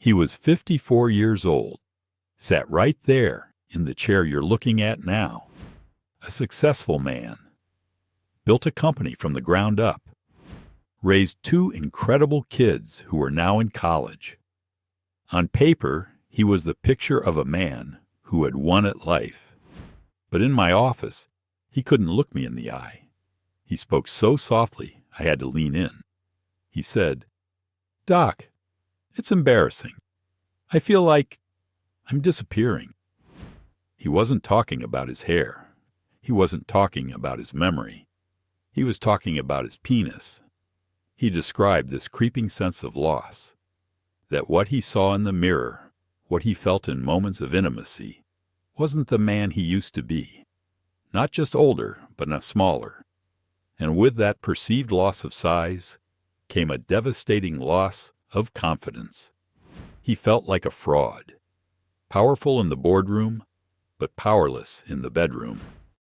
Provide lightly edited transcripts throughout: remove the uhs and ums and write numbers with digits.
He was 54 years old, sat right there in the chair you're looking at now. A successful man. Built a company from the ground up. Raised two incredible kids who are now in college. On paper, he was the picture of a man who had won at life. But in my office, he couldn't look me in the eye. He spoke so softly, I had to lean in. He said, "Doc, it's embarrassing. I feel like I'm disappearing." He wasn't talking about his hair. He wasn't talking about his memory. He was talking about his penis. He described this creeping sense of loss, that what he saw in the mirror, what he felt in moments of intimacy, wasn't the man he used to be. Not just older, but now smaller. And with that perceived loss of size came a devastating loss of confidence. He felt like a fraud, powerful in the boardroom, but powerless in the bedroom.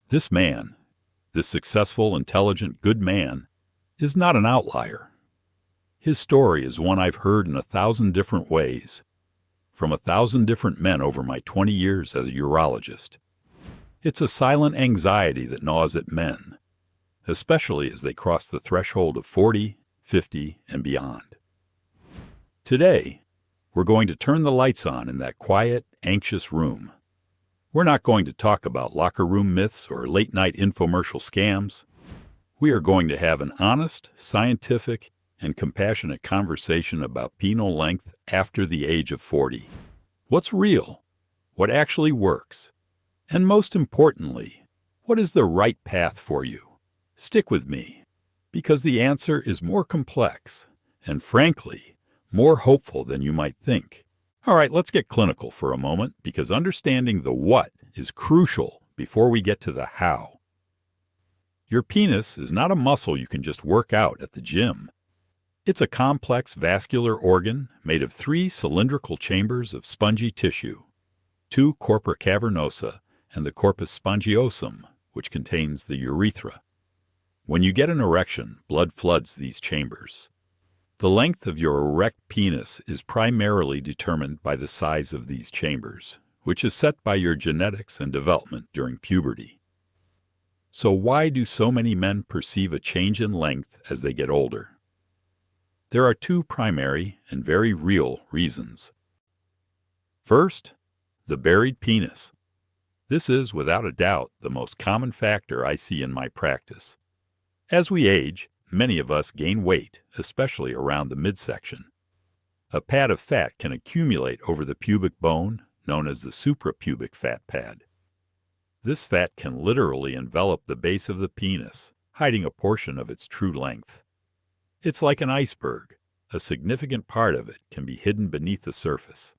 This man, this successful, intelligent, good man, is not an outlier. His story is one I've heard in 1,000 different ways, from 1,000 different men over my 20 years as a urologist. It's a silent anxiety that gnaws at men, especially as they cross the threshold of 40, 50, and beyond. Today, we're going to turn the lights on in that quiet, anxious room. We're not going to talk about locker room myths or late-night infomercial scams. We are going to have an honest, scientific, and compassionate conversation about penile length after the age of 40. What's real? What actually works? And most importantly, what is the right path for you? Stick with me, because the answer is more complex and, frankly, more hopeful than you might think. All right, let's get clinical for a moment, because understanding the what is crucial before we get to the how. Your penis is not a muscle you can just work out at the gym. It's a complex vascular organ made of 3 cylindrical chambers of spongy tissue, 2 corpora cavernosa and the corpus spongiosum, which contains the urethra. When you get an erection, blood floods these chambers. The length of your erect penis is primarily determined by the size of these chambers, which is set by your genetics and development during puberty. So why do so many men perceive a change in length as they get older? There are 2 primary and very real reasons. First, the buried penis. This is, without a doubt, the most common factor I see in my practice. As we age, many of us gain weight, especially around the midsection. A pad of fat can accumulate over the pubic bone, known as the suprapubic fat pad. This fat can literally envelop the base of the penis, hiding a portion of its true length. It's like an iceberg. A significant part of it can be hidden beneath the surface.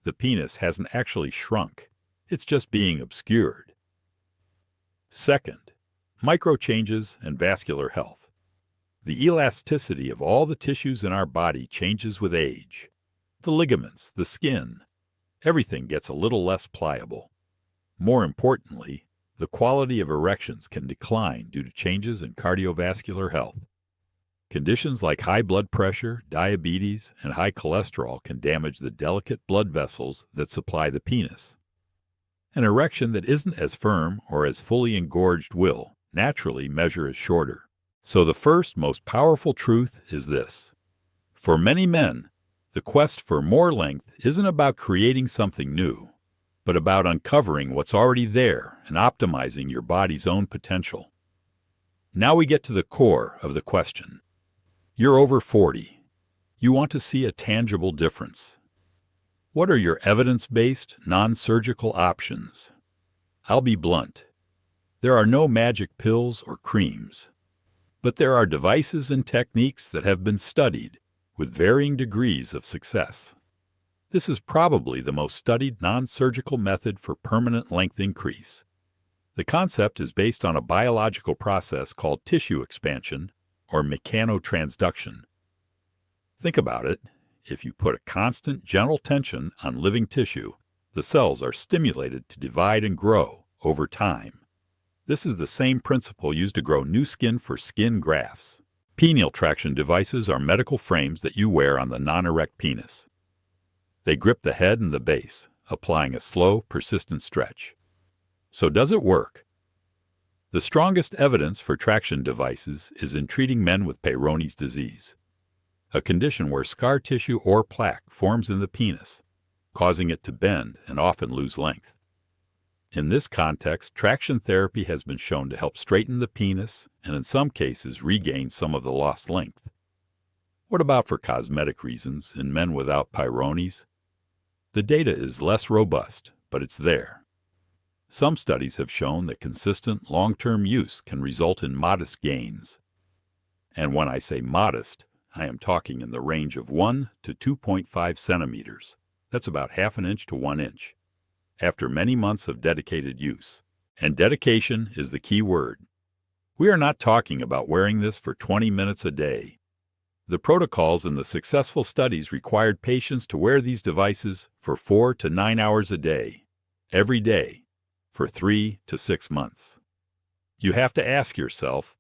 The penis hasn't actually shrunk. It's just being obscured. Second, microchanges and vascular health. The elasticity of all the tissues in our body changes with age. The ligaments, the skin, everything gets a little less pliable. More importantly, the quality of erections can decline due to changes in cardiovascular health. Conditions like high blood pressure, diabetes, and high cholesterol can damage the delicate blood vessels that supply the penis. An erection that isn't as firm or as fully engorged will naturally measure as shorter. So the first, most powerful truth is this. For many men, the quest for more length isn't about creating something new, but about uncovering what's already there and optimizing your body's own potential. Now we get to the core of the question. You're over 40. You want to see a tangible difference. What are your evidence-based, non-surgical options? I'll be blunt. There are no magic pills or creams. But there are devices and techniques that have been studied with varying degrees of success. This is probably the most studied non-surgical method for permanent length increase. The concept is based on a biological process called tissue expansion or mechanotransduction. Think about it. If you put a constant, gentle tension on living tissue, the cells are stimulated to divide and grow over time. This is the same principle used to grow new skin for skin grafts. Penile traction devices are medical frames that you wear on the non-erect penis. They grip the head and the base, applying a slow, persistent stretch. So does it work? The strongest evidence for traction devices is in treating men with Peyronie's disease, a condition where scar tissue or plaque forms in the penis, causing it to bend and often lose length. In this context, traction therapy has been shown to help straighten the penis and in some cases regain some of the lost length. What about for cosmetic reasons in men without Peyronie's? The data is less robust, but it's there. Some studies have shown that consistent, long-term use can result in modest gains. And when I say modest, I am talking in the range of 1 to 2.5 centimeters. That's about half an inch to 1 inch. After many months of dedicated use. And dedication is the key word. We are not talking about wearing this for 20 minutes a day. The protocols in the successful studies required patients to wear these devices for 4 to 9 hours a day, every day, for 3 to 6 months. You have to ask yourself,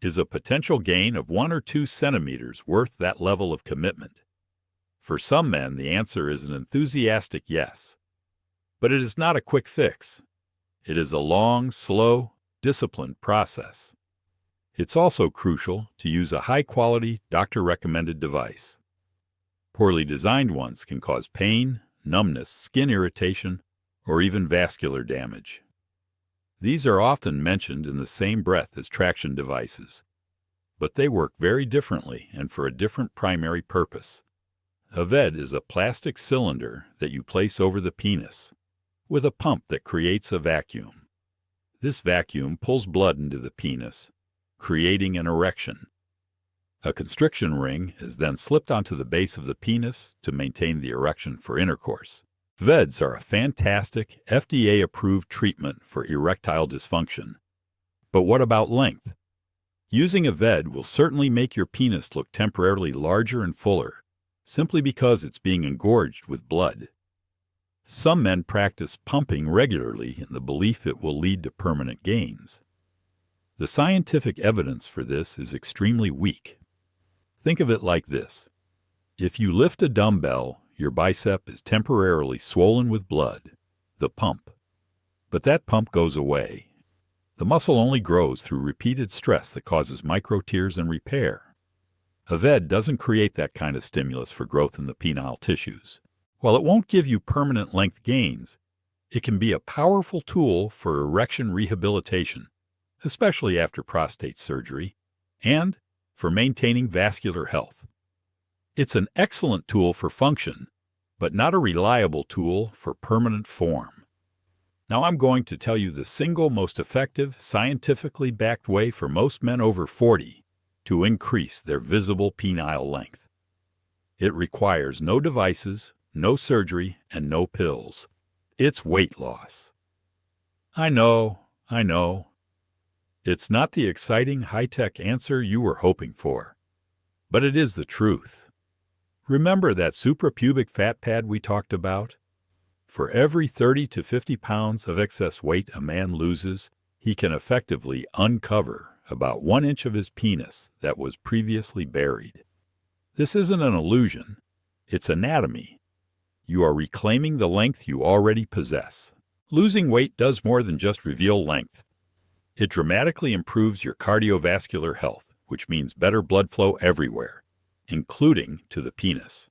is a potential gain of 1 or 2 centimeters worth that level of commitment? For some men, the answer is an enthusiastic yes. But it is not a quick fix. It is a long, slow, disciplined process. It's also crucial to use a high-quality, doctor-recommended device. Poorly designed ones can cause pain, numbness, skin irritation, or even vascular damage. These are often mentioned in the same breath as traction devices, but they work very differently and for a different primary purpose. A VED is a plastic cylinder that you place over the penis, with a pump that creates a vacuum. This vacuum pulls blood into the penis, creating an erection. A constriction ring is then slipped onto the base of the penis to maintain the erection for intercourse. VEDs are a fantastic, FDA-approved treatment for erectile dysfunction. But what about length? Using a VED will certainly make your penis look temporarily larger and fuller, simply because it's being engorged with blood. Some men practice pumping regularly in the belief it will lead to permanent gains. The scientific evidence for this is extremely weak. Think of it like this. If you lift a dumbbell, your bicep is temporarily swollen with blood, the pump. But that pump goes away. The muscle only grows through repeated stress that causes micro tears and repair. A VED doesn't create that kind of stimulus for growth in the penile tissues. While it won't give you permanent length gains, it can be a powerful tool for erection rehabilitation, especially after prostate surgery, and for maintaining vascular health. It's an excellent tool for function, but not a reliable tool for permanent form. Now I'm going to tell you the single most effective, scientifically backed way for most men over 40 to increase their visible penile length. It requires no devices, no surgery, and no pills. It's weight loss. I know. It's not the exciting, high-tech answer you were hoping for, but it is the truth. Remember that suprapubic fat pad we talked about? For every 30 to 50 pounds of excess weight a man loses, he can effectively uncover about 1 inch of his penis that was previously buried. This isn't an illusion. It's anatomy. You are reclaiming the length you already possess. Losing weight does more than just reveal length. It dramatically improves your cardiovascular health, which means better blood flow everywhere, including to the penis.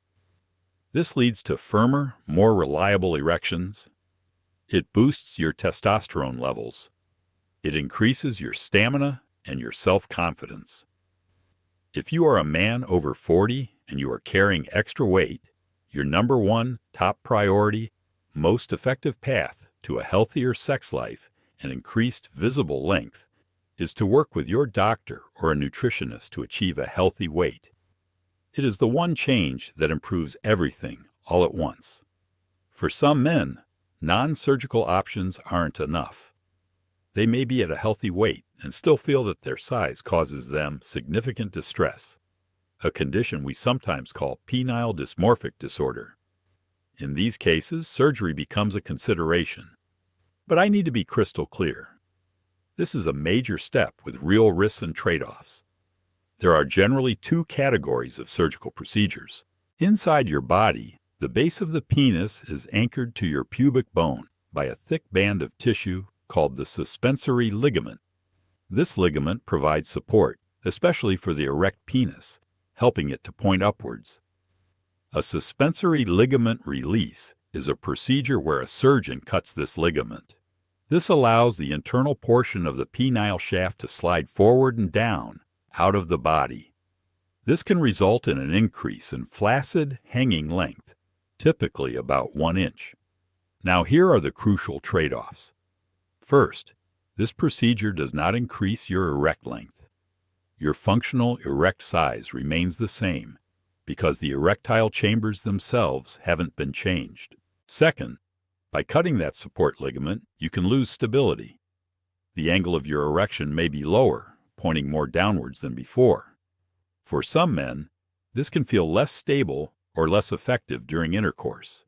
This leads to firmer, more reliable erections. It boosts your testosterone levels. It increases your stamina and your self-confidence. If you are a man over 40 and you are carrying extra weight, your number one, top priority, most effective path to a healthier sex life and increased visible length is to work with your doctor or a nutritionist to achieve a healthy weight. It is the one change that improves everything all at once. For some men, non-surgical options aren't enough. They may be at a healthy weight and still feel that their size causes them significant distress, a condition we sometimes call penile dysmorphic disorder. In these cases, surgery becomes a consideration. But I need to be crystal clear. This is a major step with real risks and trade-offs. There are generally two categories of surgical procedures. Inside your body, The base of the penis is anchored to your pubic bone by a thick band of tissue called the suspensory ligament. This ligament provides support, especially for the erect penis, helping it to point upwards. A suspensory ligament release is a procedure where a surgeon cuts this ligament. This allows the internal portion of the penile shaft to slide forward and down, out of the body. This can result in an increase in flaccid hanging length, typically about 1 inch. Now here are the crucial trade-offs. First, this procedure does not increase your erect length. Your functional erect size remains the same because the erectile chambers themselves haven't been changed. Second, by cutting that support ligament, you can lose stability. The angle of your erection may be lower, pointing more downwards than before. For some men, this can feel less stable or less effective during intercourse.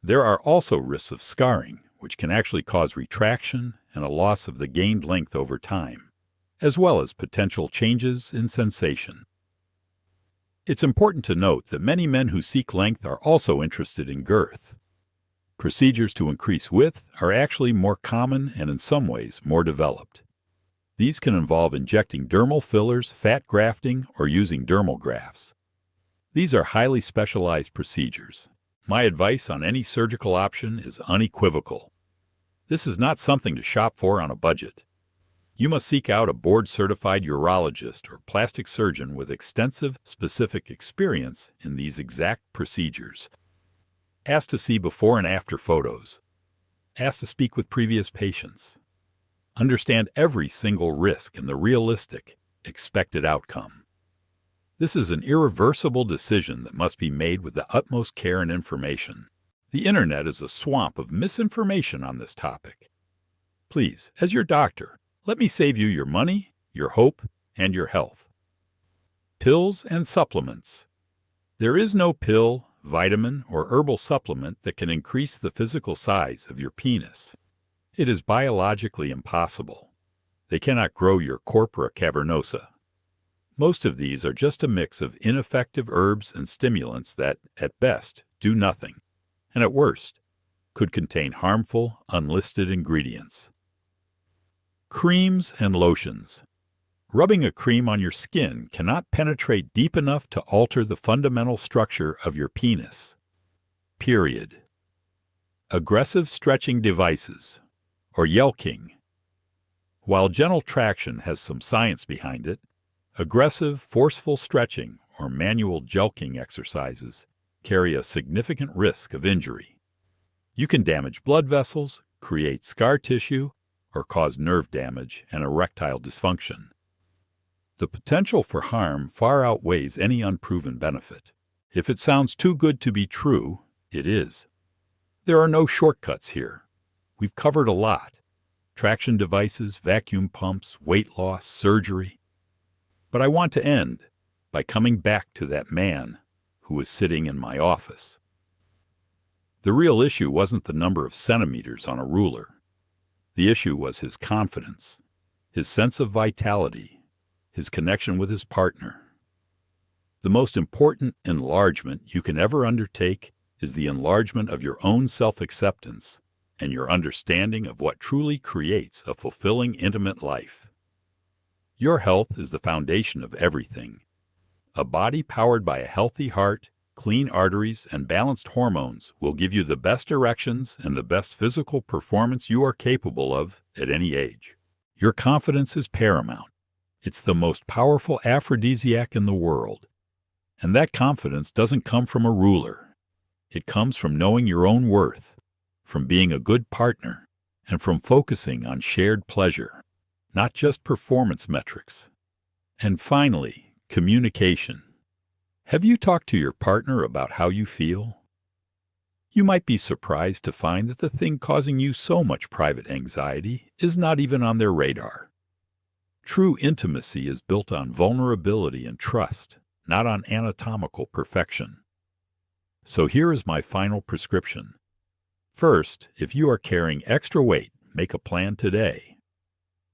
There are also risks of scarring, which can actually cause retraction and a loss of the gained length over time, as well as potential changes in sensation. It's important to note that many men who seek length are also interested in girth. Procedures to increase width are actually more common and in some ways more developed. These can involve injecting dermal fillers, fat grafting, or using dermal grafts. These are highly specialized procedures. My advice on any surgical option is unequivocal. This is not something to shop for on a budget. You must seek out a board-certified urologist or plastic surgeon with extensive, specific experience in these exact procedures. Ask to see before and after photos. Ask to speak with previous patients. Understand every single risk and the realistic, expected outcome. This is an irreversible decision that must be made with the utmost care and information. The internet is a swamp of misinformation on this topic. Please, as your doctor, let me save you your money, your hope, and your health. Pills and supplements. There is no pill, vitamin, or herbal supplement that can increase the physical size of your penis. It is biologically impossible. They cannot grow your corpora cavernosa. Most of these are just a mix of ineffective herbs and stimulants that, at best, do nothing, and at worst, could contain harmful, unlisted ingredients. Creams and lotions. Rubbing a cream on your skin cannot penetrate deep enough to alter the fundamental structure of your penis. Period. Aggressive stretching devices, or yelking. While gentle traction has some science behind it, aggressive, forceful stretching or manual jelqing exercises carry a significant risk of injury. You can damage blood vessels, create scar tissue, or cause nerve damage and erectile dysfunction. The potential for harm far outweighs any unproven benefit. If it sounds too good to be true, it is. There are no shortcuts here. We've covered a lot. Traction devices, vacuum pumps, weight loss, surgery. But I want to end by coming back to that man who was sitting in my office. The real issue wasn't the number of centimeters on a ruler. The issue was his confidence, his sense of vitality, his connection with his partner. The most important enlargement you can ever undertake is the enlargement of your own self-acceptance and your understanding of what truly creates a fulfilling, intimate life. Your health is the foundation of everything. A body powered by a healthy heart, clean arteries, and balanced hormones will give you the best erections and the best physical performance you are capable of at any age. Your confidence is paramount. It's the most powerful aphrodisiac in the world. And that confidence doesn't come from a ruler. It comes from knowing your own worth, from being a good partner, and from focusing on shared pleasure, not just performance metrics. And finally, communication. Have you talked to your partner about how you feel? You might be surprised to find that the thing causing you so much private anxiety is not even on their radar. True intimacy is built on vulnerability and trust, not on anatomical perfection. So here is my final prescription. First, if you are carrying extra weight, make a plan today.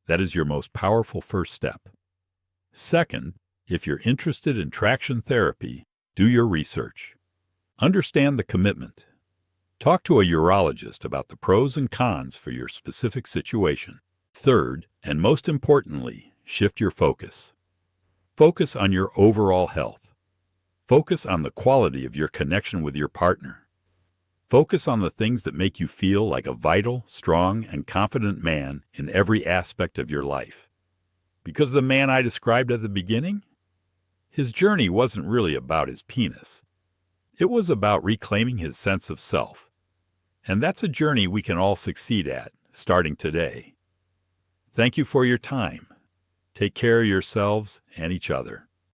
That is your most powerful first step. Second, if you're interested in traction therapy, do your research. Understand the commitment. Talk to a urologist about the pros and cons for your specific situation. Third, and most importantly, shift your focus. Focus on your overall health. Focus on the quality of your connection with your partner. Focus on the things that make you feel like a vital, strong, and confident man in every aspect of your life. Because the man I described at the beginning? His journey wasn't really about his penis. It was about reclaiming his sense of self. And that's a journey we can all succeed at, starting today. Thank you for your time. Take care of yourselves and each other.